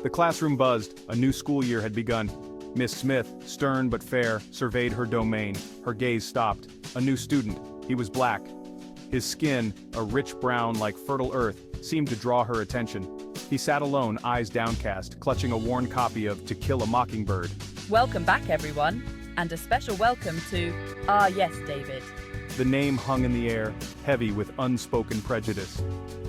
The classroom buzzed. A new school year had begun. Miss Smith, stern but fair, surveyed her domain. Her gaze stopped. A new student. He was black. His skin, a rich brown like fertile earth, seemed to draw her attention. He sat alone, eyes downcast, clutching a worn copy of To Kill a Mockingbird. Welcome back, everyone, and a special welcome to Ah Yes, David. The name hung in the air, heavy with unspoken prejudice.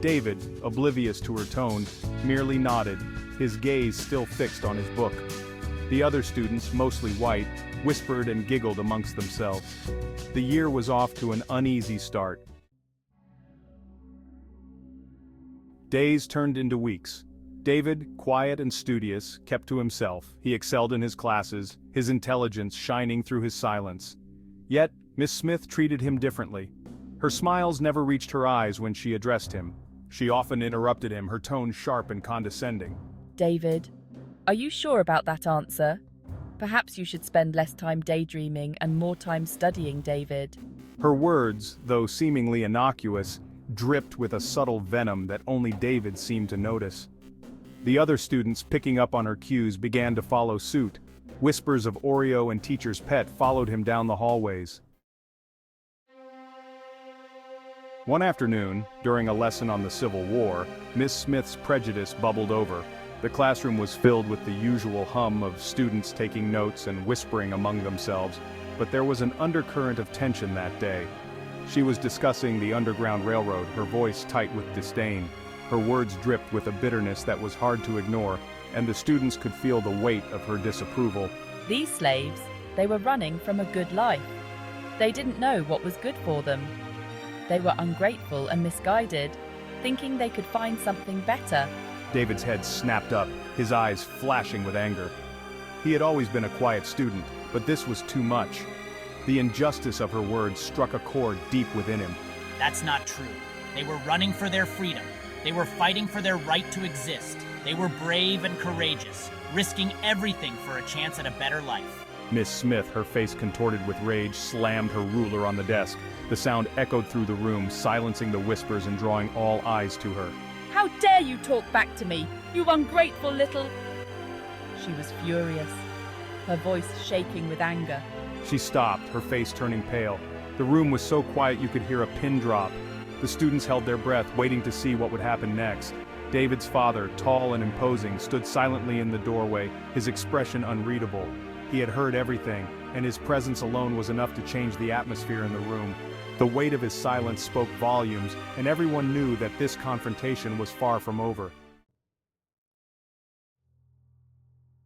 David, oblivious to her tone, merely nodded, his gaze still fixed on his book. The other students, mostly white, whispered and giggled amongst themselves. The year was off to an uneasy start. Days turned into weeks. David, quiet and studious, kept to himself. He excelled in his classes, his intelligence shining through his silence. Yet, Miss Smith treated him differently. Her smiles never reached her eyes when she addressed him. She often interrupted him, her tone sharp and condescending. David, are you sure about that answer? Perhaps you should spend less time daydreaming and more time studying, David. Her words, though seemingly innocuous, dripped with a subtle venom that only David seemed to notice. The other students, picking up on her cues, began to follow suit. Whispers of Oreo and teacher's pet followed him down the hallways. One afternoon, during a lesson on the Civil War, Miss Smith's prejudice bubbled over. The classroom was filled with the usual hum of students taking notes and whispering among themselves, but there was an undercurrent of tension that day. She was discussing the Underground Railroad, her voice tight with disdain. Her words dripped with a bitterness that was hard to ignore, and the students could feel the weight of her disapproval. These slaves, they were running from a good life. They didn't know what was good for them. They were ungrateful and misguided, thinking they could find something better. David's head snapped up, his eyes flashing with anger. He had always been a quiet student, but this was too much. The injustice of her words struck a chord deep within him. That's not true. They were running for their freedom. They were fighting for their right to exist. They were brave and courageous, risking everything for a chance at a better life. Miss Smith, her face contorted with rage, slammed her ruler on the desk. The sound echoed through the room, silencing the whispers and drawing all eyes to her. How dare you talk back to me, you ungrateful little... She was furious, her voice shaking with anger. She stopped, her face turning pale. The room was so quiet you could hear a pin drop. The students held their breath, waiting to see what would happen next. David's father, tall and imposing, stood silently in the doorway, his expression unreadable. He had heard everything, and his presence alone was enough to change the atmosphere in the room. The weight of his silence spoke volumes, and everyone knew that this confrontation was far from over.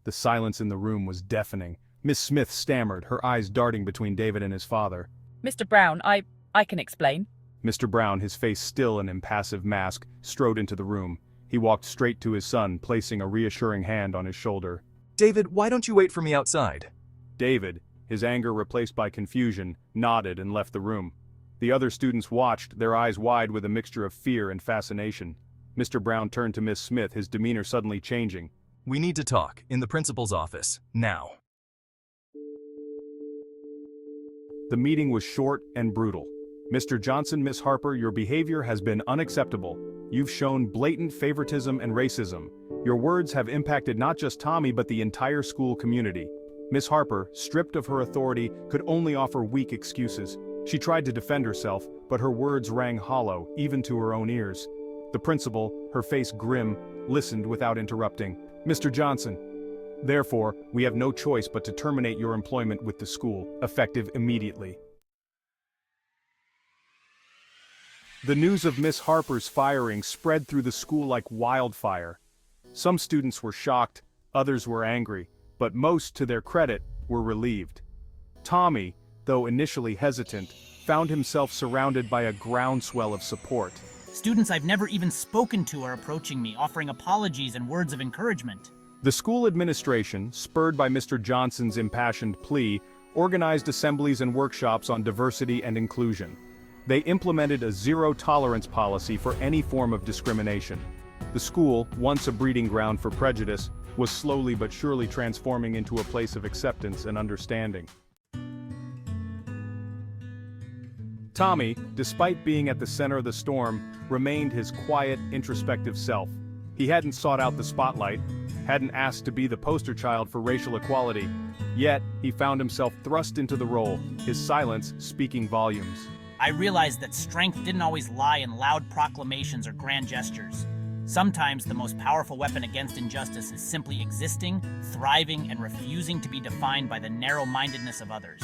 The silence in the room was deafening. Miss Smith stammered, her eyes darting between David and his father. Mr. Brown, I can explain. Mr. Brown, his face still an impassive mask, strode into the room. He walked straight to his son, placing a reassuring hand on his shoulder. David, why don't you wait for me outside? David, his anger replaced by confusion, nodded and left the room. The other students watched, their eyes wide with a mixture of fear and fascination. Mr. Brown turned to Miss Smith, his demeanor suddenly changing. We need to talk, in the principal's office, now. The meeting was short and brutal. Mr. Johnson, Miss Harper, your behavior has been unacceptable. You've shown blatant favoritism and racism. Your words have impacted not just Tommy but the entire school community. Miss Harper, stripped of her authority, could only offer weak excuses. She tried to defend herself, but her words rang hollow, even to her own ears. The principal, her face grim, listened without interrupting. Mr. Johnson, therefore, we have no choice but to terminate your employment with the school, effective immediately. The news of Miss Harper's firing spread through the school like wildfire. Some students were shocked, others were angry, but most, to their credit, were relieved. Tommy, though initially hesitant, found himself surrounded by a groundswell of support. Students I've never even spoken to are approaching me, offering apologies and words of encouragement. The school administration, spurred by Mr. Johnson's impassioned plea, organized assemblies and workshops on diversity and inclusion. They implemented a zero-tolerance policy for any form of discrimination. The school, once a breeding ground for prejudice, was slowly but surely transforming into a place of acceptance and understanding. Tommy, despite being at the center of the storm, remained his quiet, introspective self. He hadn't sought out the spotlight, hadn't asked to be the poster child for racial equality. Yet, he found himself thrust into the role, his silence speaking volumes. I realized that strength didn't always lie in loud proclamations or grand gestures. Sometimes the most powerful weapon against injustice is simply existing, thriving, and refusing to be defined by the narrow-mindedness of others.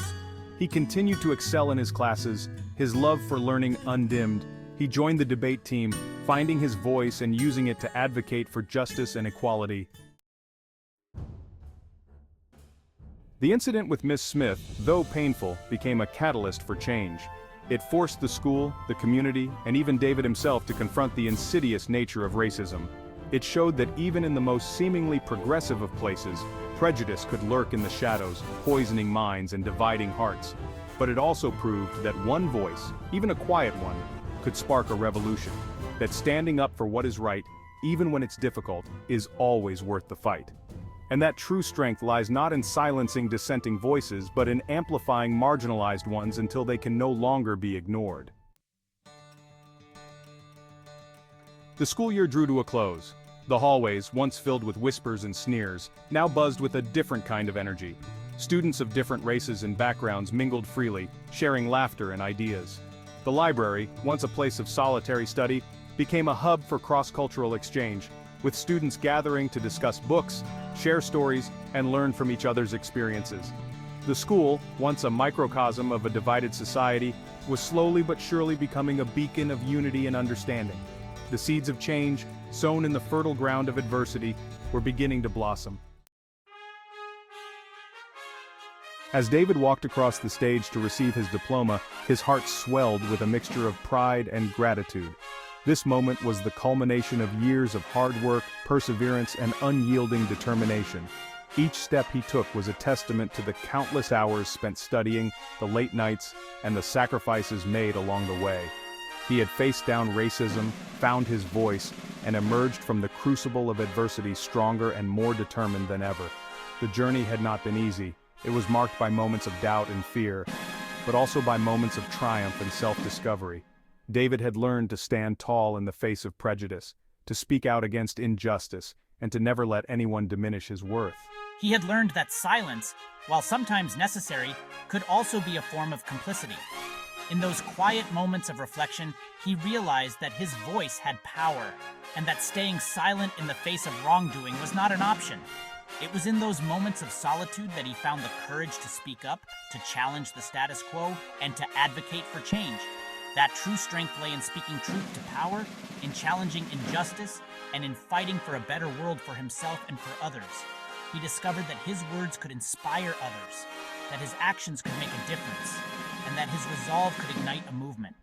He continued to excel in his classes, his love for learning undimmed. He joined the debate team, finding his voice and using it to advocate for justice and equality. The incident with Miss Smith, though painful, became a catalyst for change. It forced the school, the community, and even David himself to confront the insidious nature of racism. It showed that even in the most seemingly progressive of places, prejudice could lurk in the shadows, poisoning minds and dividing hearts. But it also proved that one voice, even a quiet one, could spark a revolution. That standing up for what is right, even when it's difficult, is always worth the fight. And that true strength lies not in silencing dissenting voices, but in amplifying marginalized ones until they can no longer be ignored. The school year drew to a close. The hallways, once filled with whispers and sneers, now buzzed with a different kind of energy. Students of different races and backgrounds mingled freely, sharing laughter and ideas. The library, once a place of solitary study, became a hub for cross-cultural exchange, with students gathering to discuss books, share stories, and learn from each other's experiences. The school, once a microcosm of a divided society, was slowly but surely becoming a beacon of unity and understanding. The seeds of change, sown in the fertile ground of adversity, were beginning to blossom. As David walked across the stage to receive his diploma, his heart swelled with a mixture of pride and gratitude. This moment was the culmination of years of hard work, perseverance, and unyielding determination. Each step he took was a testament to the countless hours spent studying, the late nights, and the sacrifices made along the way. He had faced down racism, found his voice, and emerged from the crucible of adversity stronger and more determined than ever. The journey had not been easy. It was marked by moments of doubt and fear, but also by moments of triumph and self-discovery. David had learned to stand tall in the face of prejudice, to speak out against injustice, and to never let anyone diminish his worth. He had learned that silence, while sometimes necessary, could also be a form of complicity. In those quiet moments of reflection, he realized that his voice had power, and that staying silent in the face of wrongdoing was not an option. It was in those moments of solitude that he found the courage to speak up, to challenge the status quo, and to advocate for change. That true strength lay in speaking truth to power, in challenging injustice, and in fighting for a better world for himself and for others. He discovered that his words could inspire others, that his actions could make a difference, and that his resolve could ignite a movement.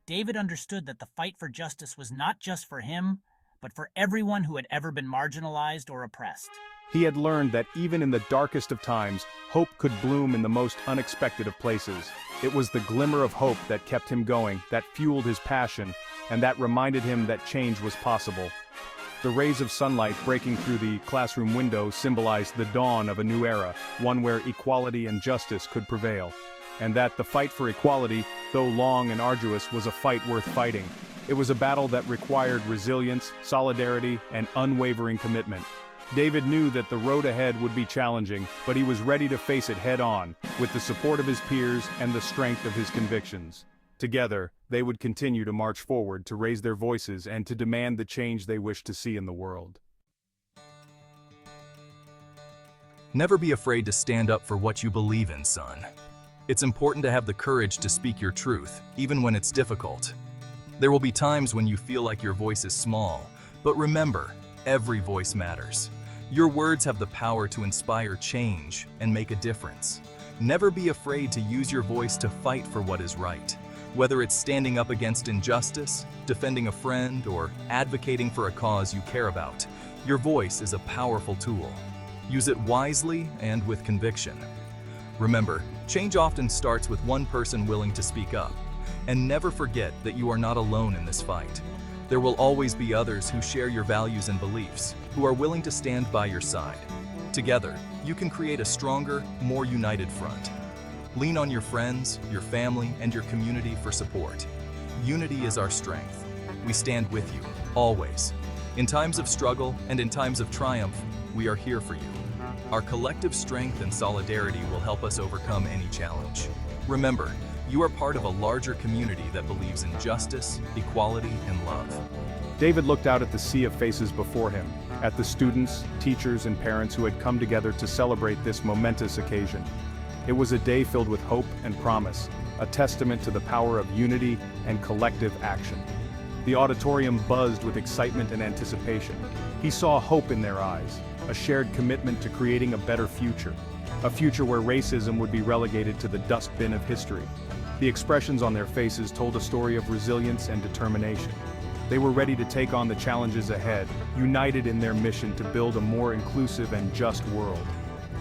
David understood that the fight for justice was not just for him, but for everyone who had ever been marginalized or oppressed. He had learned that even in the darkest of times, hope could bloom in the most unexpected of places. It was the glimmer of hope that kept him going, that fueled his passion, and that reminded him that change was possible. The rays of sunlight breaking through the classroom window symbolized the dawn of a new era, one where equality and justice could prevail. And that the fight for equality, though long and arduous, was a fight worth fighting. It was a battle that required resilience, solidarity, and unwavering commitment. David knew that the road ahead would be challenging, but he was ready to face it head-on, with the support of his peers and the strength of his convictions. Together, they would continue to march forward to raise their voices and to demand the change they wished to see in the world. Never be afraid to stand up for what you believe in, son. It's important to have the courage to speak your truth, even when it's difficult. There will be times when you feel like your voice is small, but remember, every voice matters. Your words have the power to inspire change and make a difference. Never be afraid to use your voice to fight for what is right. Whether it's standing up against injustice, defending a friend, or advocating for a cause you care about, your voice is a powerful tool. Use it wisely and with conviction. Remember, change often starts with one person willing to speak up. And never forget that you are not alone in this fight. There will always be others who share your values and beliefs, who are willing to stand by your side. Together, you can create a stronger, more united front. Lean on your friends, your family, and your community for support. Unity is our strength. We stand with you, always. In times of struggle and in times of triumph, we are here for you. Our collective strength and solidarity will help us overcome any challenge. Remember, you are part of a larger community that believes in justice, equality, and love. David looked out at the sea of faces before him, at the students, teachers, and parents who had come together to celebrate this momentous occasion. It was a day filled with hope and promise, a testament to the power of unity and collective action. The auditorium buzzed with excitement and anticipation. He saw hope in their eyes, a shared commitment to creating a better future, a future where racism would be relegated to the dustbin of history. The expressions on their faces told a story of resilience and determination. They were ready to take on the challenges ahead, united in their mission to build a more inclusive and just world.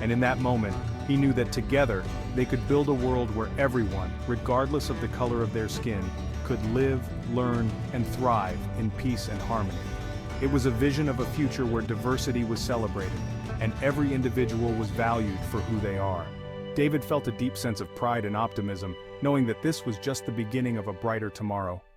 And in that moment, he knew that together, they could build a world where everyone, regardless of the color of their skin, could live, learn, and thrive in peace and harmony. It was a vision of a future where diversity was celebrated, and every individual was valued for who they are. David felt a deep sense of pride and optimism, knowing that this was just the beginning of a brighter tomorrow.